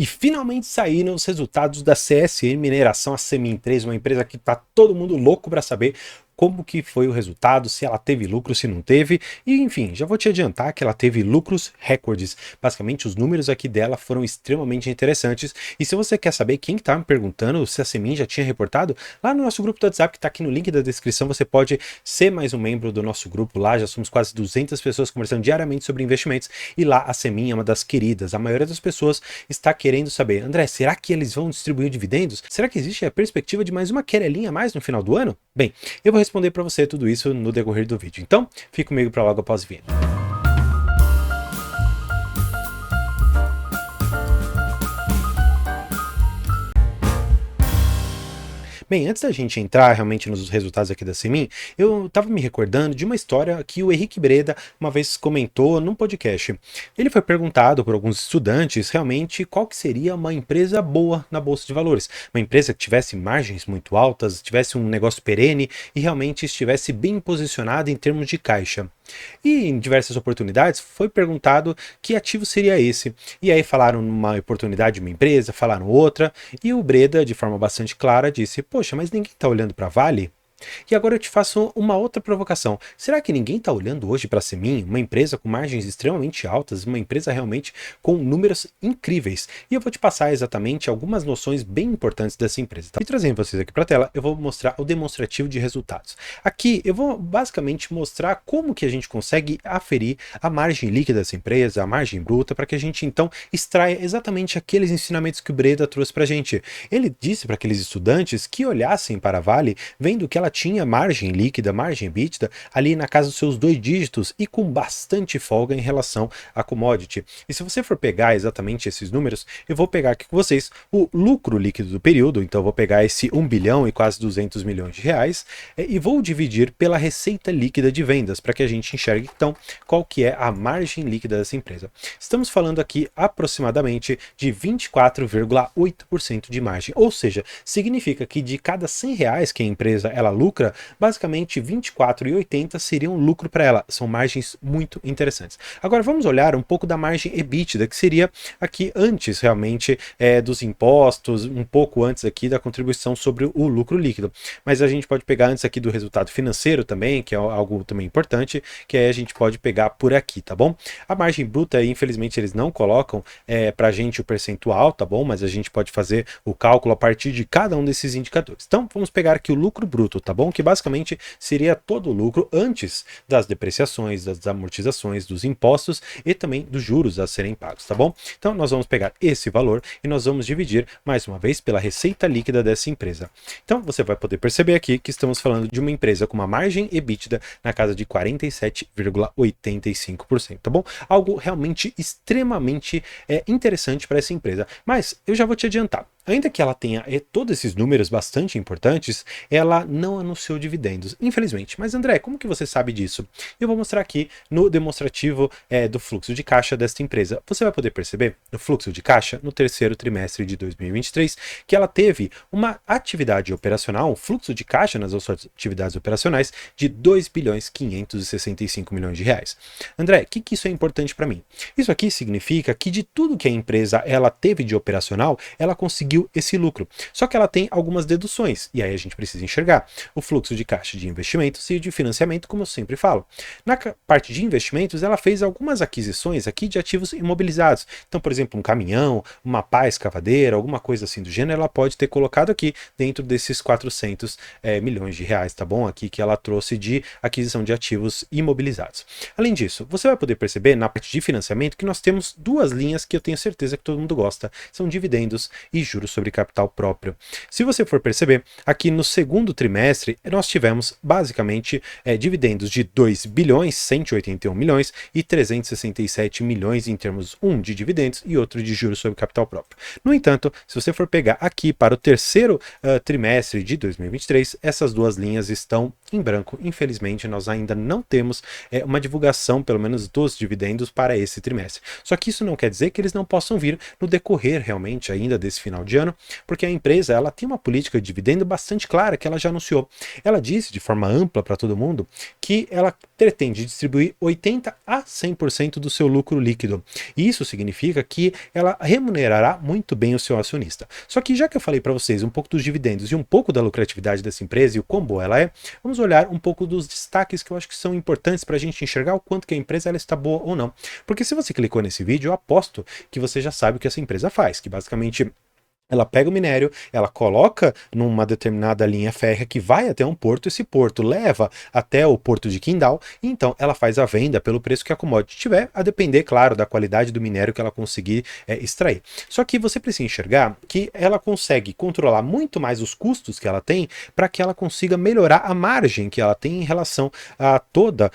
E finalmente saíram os resultados da CSN Mineração, a Semin3, uma empresa que tá todo mundo louco para saber como que foi o resultado, se ela teve lucro, se não teve, e enfim, já vou te adiantar que ela teve lucros recordes. Basicamente, os números aqui dela foram extremamente interessantes, e se você quer saber quem estava me perguntando se a Semin já tinha reportado, lá no nosso grupo do WhatsApp, que está aqui no link da descrição, você pode ser mais um membro do nosso grupo lá, já somos quase 200 pessoas conversando diariamente sobre investimentos, e lá a Semin é uma das queridas. A maioria das pessoas está querendo saber, André, será que eles vão distribuir dividendos? Será que existe a perspectiva de mais uma querelinha a mais no final do ano? Bem, eu vou responder para você tudo isso no decorrer do vídeo. Então, fique comigo para logo após vir. Bem, antes da gente entrar realmente nos resultados aqui da Semin, eu estava me recordando de uma história que o Henrique Breda uma vez comentou num podcast. Ele foi perguntado por alguns estudantes realmente qual que seria uma empresa boa na Bolsa de Valores. Uma empresa que tivesse margens muito altas, tivesse um negócio perene e realmente estivesse bem posicionada em termos de caixa. E em diversas oportunidades foi perguntado que ativo seria esse. E aí falaram numa oportunidade de uma empresa, falaram outra, e o Breda, de forma bastante clara, disse: poxa, mas ninguém está olhando para Vale? E agora eu te faço uma outra provocação. Será que ninguém está olhando hoje para a Semin, uma empresa com margens extremamente altas, uma empresa realmente com números incríveis? E eu vou te passar exatamente algumas noções bem importantes dessa empresa. Tá? E trazendo vocês aqui para a tela, eu vou mostrar o demonstrativo de resultados. Aqui eu vou basicamente mostrar como que a gente consegue aferir a margem líquida dessa empresa, a margem bruta, para que a gente então extraia exatamente aqueles ensinamentos que o Breda trouxe para a gente. Ele disse para aqueles estudantes que olhassem para a Vale, vendo que ela tinha margem líquida, margem EBITDA, ali na casa dos seus 2 dígitos e com bastante folga em relação à commodity. E se você for pegar exatamente esses números, eu vou pegar aqui com vocês o lucro líquido do período, então eu vou pegar esse 1 bilhão e quase 200 milhões de reais e vou dividir pela receita líquida de vendas, para que a gente enxergue então qual que é a margem líquida dessa empresa. Estamos falando aqui aproximadamente de 24,8% de margem, ou seja, significa que de cada 100 reais que a empresa ela lucra, basicamente 24,80 seriam lucro para ela. São margens muito interessantes. Agora vamos olhar um pouco da margem EBITDA, que seria aqui antes realmente dos impostos, um pouco antes aqui da contribuição sobre o lucro líquido. Mas a gente pode pegar antes aqui do resultado financeiro também, que é algo também importante, que aí a gente pode pegar por aqui, tá bom? A margem bruta, infelizmente, eles não colocam pra gente o percentual, tá bom? Mas a gente pode fazer o cálculo a partir de cada um desses indicadores. Então, vamos pegar aqui o lucro bruto, tá bom? Que basicamente seria todo o lucro antes das depreciações, das amortizações, dos impostos e também dos juros a serem pagos, tá bom? Então nós vamos pegar esse valor e nós vamos dividir mais uma vez pela receita líquida dessa empresa. Então você vai poder perceber aqui que estamos falando de uma empresa com uma margem EBITDA na casa de 47,85%, tá bom? Algo realmente extremamente interessante para essa empresa. Mas eu já vou te adiantar. Ainda que ela tenha todos esses números bastante importantes, ela não anunciou dividendos, infelizmente. Mas André, como que você sabe disso? Eu vou mostrar aqui no demonstrativo do fluxo de caixa desta empresa. Você vai poder perceber no fluxo de caixa no terceiro trimestre de 2023 que ela teve uma atividade operacional, um fluxo de caixa nas suas atividades operacionais de 2 bilhões 565 milhões de reais. André, o que isso é importante para mim? Isso aqui significa que de tudo que a empresa ela teve de operacional, ela conseguiu esse lucro. Só que ela tem algumas deduções, e aí a gente precisa enxergar o fluxo de caixa de investimentos e de financiamento, como eu sempre falo. Na parte de investimentos, ela fez algumas aquisições aqui de ativos imobilizados. Então, por exemplo, um caminhão, uma pá escavadeira, alguma coisa assim do gênero, ela pode ter colocado aqui dentro desses 400 milhões de reais, tá bom? Aqui que ela trouxe de aquisição de ativos imobilizados. Além disso, você vai poder perceber na parte de financiamento que nós temos duas linhas que eu tenho certeza que todo mundo gosta, são dividendos e juros sobre capital próprio. Se você for perceber, aqui no segundo trimestre, nós tivemos basicamente dividendos de 2 bilhões, 181 milhões e 367 milhões em termos de dividendos e outro de juros sobre capital próprio. No entanto, se você for pegar aqui para o terceiro trimestre de 2023, essas duas linhas estão em branco. Infelizmente, nós ainda não temos uma divulgação, pelo menos dos dividendos para esse trimestre. Só que isso não quer dizer que eles não possam vir no decorrer realmente ainda desse final de ano, porque a empresa ela tem uma política de dividendo bastante clara que ela já anunciou. Ela disse de forma ampla para todo mundo que ela pretende distribuir 80 a 100% do seu lucro líquido. E isso significa que ela remunerará muito bem o seu acionista. Só que já que eu falei para vocês um pouco dos dividendos e um pouco da lucratividade dessa empresa e o quão boa ela é, vamos olhar um pouco dos destaques que eu acho que são importantes para a gente enxergar o quanto que a empresa ela está boa ou não. Porque se você clicou nesse vídeo, eu aposto que você já sabe o que essa empresa faz, que basicamente ela pega o minério, ela coloca numa determinada linha férrea que vai até um porto, esse porto leva até o porto de Qingdao, e então ela faz a venda pelo preço que a commodity tiver, a depender, claro, da qualidade do minério que ela conseguir extrair. Só que você precisa enxergar que ela consegue controlar muito mais os custos que ela tem para que ela consiga melhorar a margem que ela tem em relação a todo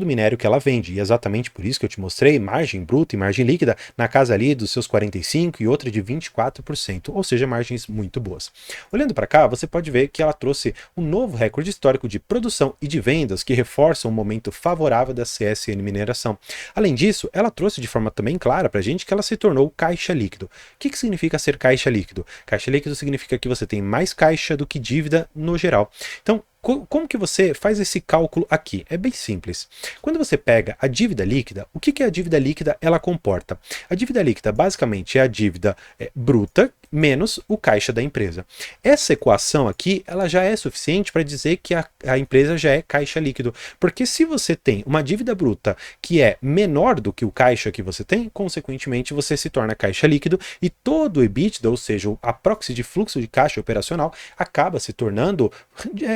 o minério que ela vende. E exatamente por isso que eu te mostrei margem bruta e margem líquida na casa ali dos seus 45% e outra de 24%. Ou seja, margens muito boas. Olhando para cá, você pode ver que ela trouxe um novo recorde histórico de produção e de vendas que reforçam o momento favorável da CSN Mineração. Além disso, ela trouxe de forma também clara para a gente que ela se tornou caixa líquido. O que significa ser caixa líquido? Caixa líquido significa que você tem mais caixa do que dívida no geral. Então, como que você faz esse cálculo aqui? É bem simples. Quando você pega a dívida líquida, o que a dívida líquida ela comporta? A dívida líquida basicamente é a dívida bruta menos o caixa da empresa. Essa equação aqui, ela já é suficiente para dizer que a empresa já é caixa líquido, porque se você tem uma dívida bruta que é menor do que o caixa que você tem, consequentemente você se torna caixa líquido e todo o EBITDA, ou seja, a proxy de fluxo de caixa operacional, acaba se tornando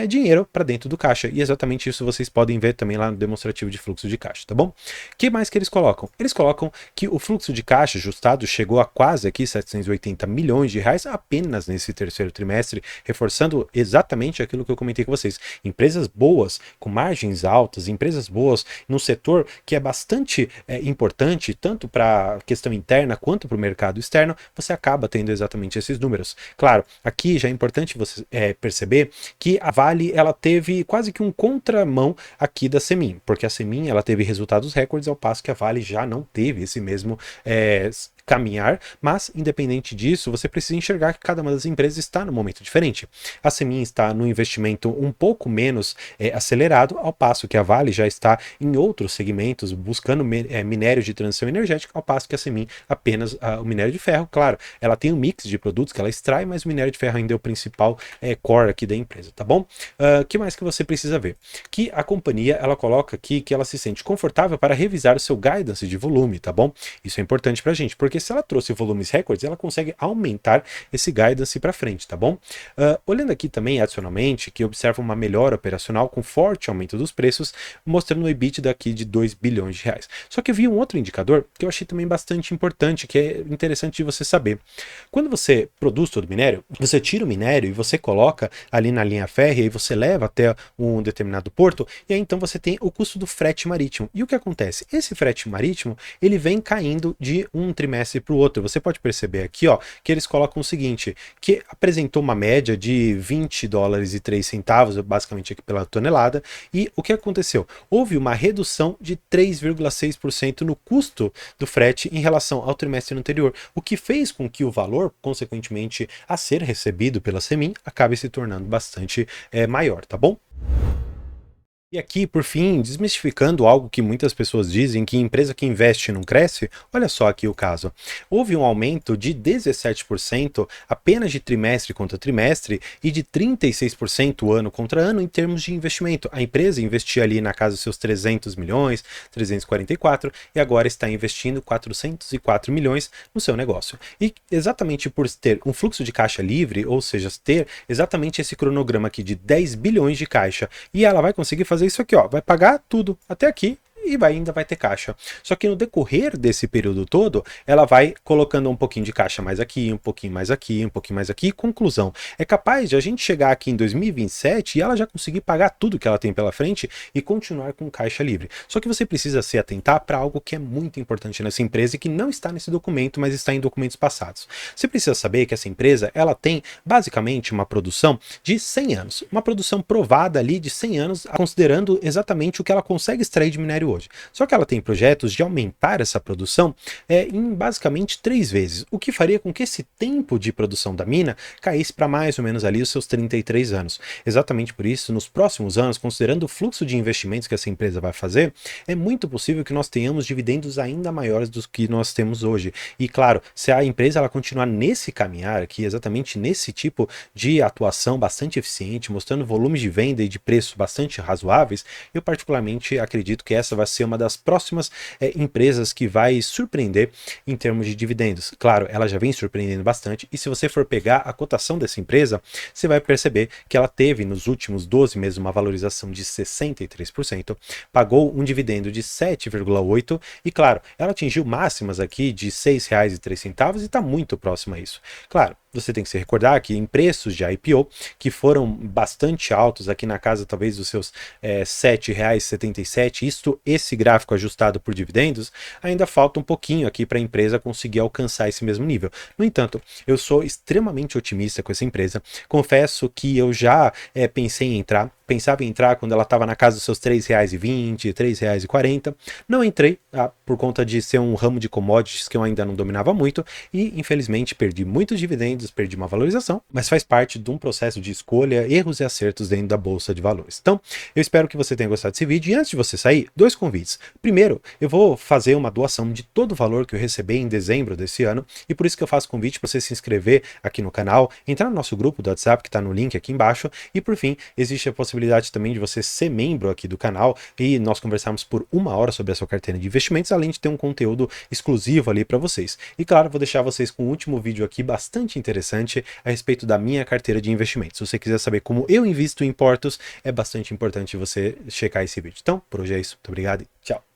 dinheiro para dentro do caixa. E exatamente isso vocês podem ver também lá no demonstrativo de fluxo de caixa, tá bom? O que mais que eles colocam? Eles colocam que o fluxo de caixa ajustado chegou a quase aqui 780 milhões de reais apenas nesse terceiro trimestre, reforçando exatamente aquilo que eu comentei com vocês. Empresas boas, com margens altas, empresas boas num setor que é bastante importante, tanto para a questão interna quanto para o mercado externo, você acaba tendo exatamente esses números. Claro, aqui já é importante você perceber que a Vale ela teve quase que um contramão aqui da Semin, porque a Semin ela teve resultados recordes, ao passo que a Vale já não teve esse mesmo caminhar, mas independente disso, você precisa enxergar que cada uma das empresas está num momento diferente. A Semin está no investimento um pouco menos acelerado, ao passo que a Vale já está em outros segmentos, buscando minério de transição energética, ao passo que a Semin apenas o minério de ferro. Claro, ela tem um mix de produtos que ela extrai, mas o minério de ferro ainda é o principal core aqui da empresa, tá bom? Que mais que você precisa ver? Que a companhia, ela coloca aqui que ela se sente confortável para revisar o seu guidance de volume, tá bom? Isso é importante pra gente, porque se ela trouxe volumes recordes, ela consegue aumentar esse guidance para frente, tá bom? Olhando aqui também adicionalmente, que observa uma melhora operacional com forte aumento dos preços, mostrando o EBITDA aqui de 2 bilhões de reais. Só que eu vi um outro indicador que eu achei também bastante importante, que é interessante de você saber. Quando você produz todo o minério, você tira o minério e você coloca ali na linha férrea e você leva até um determinado porto, e aí então você tem o custo do frete marítimo. E o que acontece? Esse frete marítimo, ele vem caindo de um trimestre para o outro. Você pode perceber aqui, ó, que eles colocam o seguinte, que apresentou uma média de 20 dólares e 3 centavos, basicamente aqui pela tonelada, e o que aconteceu? Houve uma redução de 3,6% no custo do frete em relação ao trimestre anterior, o que fez com que o valor, consequentemente, a ser recebido pela Semin, acabe se tornando bastante maior, tá bom? E aqui, por fim, desmistificando algo que muitas pessoas dizem, que empresa que investe não cresce, olha só aqui o caso. Houve um aumento de 17% apenas de trimestre contra trimestre e de 36% ano contra ano em termos de investimento. A empresa investia ali na casa dos seus 300 milhões, 344, e agora está investindo 404 milhões no seu negócio. E exatamente por ter um fluxo de caixa livre, ou seja, ter exatamente esse cronograma aqui de 10 bilhões de caixa, e ela vai conseguir fazer isso aqui, ó, vai pagar tudo até aqui ainda vai ter caixa. Só que no decorrer desse período todo, ela vai colocando um pouquinho de caixa mais aqui, um pouquinho mais aqui, um pouquinho mais aqui. Conclusão, é capaz de a gente chegar aqui em 2027 e ela já conseguir pagar tudo que ela tem pela frente e continuar com caixa livre. Só que você precisa se atentar para algo que é muito importante nessa empresa e que não está nesse documento, mas está em documentos passados. Você precisa saber que essa empresa, ela tem basicamente uma produção de 100 anos, uma produção provada ali de 100 anos, considerando exatamente o que ela consegue extrair de minério hoje. Só que ela tem projetos de aumentar essa produção em basicamente 3 vezes, o que faria com que esse tempo de produção da mina caísse para mais ou menos ali os seus 33 anos. Exatamente por isso, nos próximos anos, considerando o fluxo de investimentos que essa empresa vai fazer, é muito possível que nós tenhamos dividendos ainda maiores do que nós temos hoje. E claro, se a empresa ela continuar nesse caminhar aqui, exatamente nesse tipo de atuação bastante eficiente, mostrando volumes de venda e de preço bastante razoáveis, eu particularmente acredito que essa vai ser uma das próximas empresas que vai surpreender em termos de dividendos. Claro, ela já vem surpreendendo bastante, e se você for pegar a cotação dessa empresa, você vai perceber que ela teve nos últimos 12 meses uma valorização de 63%, pagou um dividendo de 7,8 e claro, ela atingiu máximas aqui de R$ 6,03 e está muito próximo a isso. Claro, você tem que se recordar que em preços de IPO, que foram bastante altos, aqui na casa talvez dos seus R$ 7,77, esse gráfico ajustado por dividendos, ainda falta um pouquinho aqui para a empresa conseguir alcançar esse mesmo nível. No entanto, eu sou extremamente otimista com essa empresa, confesso que eu já pensava em entrar quando ela estava na casa dos seus R$ 3,20, R$ 3,40, não entrei por conta de ser um ramo de commodities que eu ainda não dominava muito e infelizmente perdi muitos dividendos, perdi uma valorização, mas faz parte de um processo de escolha, erros e acertos dentro da bolsa de valores. Então, eu espero que você tenha gostado desse vídeo e antes de você sair, 2 convites. Primeiro, eu vou fazer uma doação de todo o valor que eu recebi em dezembro desse ano e por isso que eu faço convite para você se inscrever aqui no canal, entrar no nosso grupo do WhatsApp que está no link aqui embaixo e por fim, existe a possibilidade também de você ser membro aqui do canal e nós conversarmos por 1 hora sobre a sua carteira de investimentos, além de ter um conteúdo exclusivo ali para vocês. E claro, vou deixar vocês com o último vídeo aqui bastante interessante a respeito da minha carteira de investimentos. Se você quiser saber como eu invisto em portos, é bastante importante você checar esse vídeo. Então, por hoje é isso. Muito obrigado e tchau.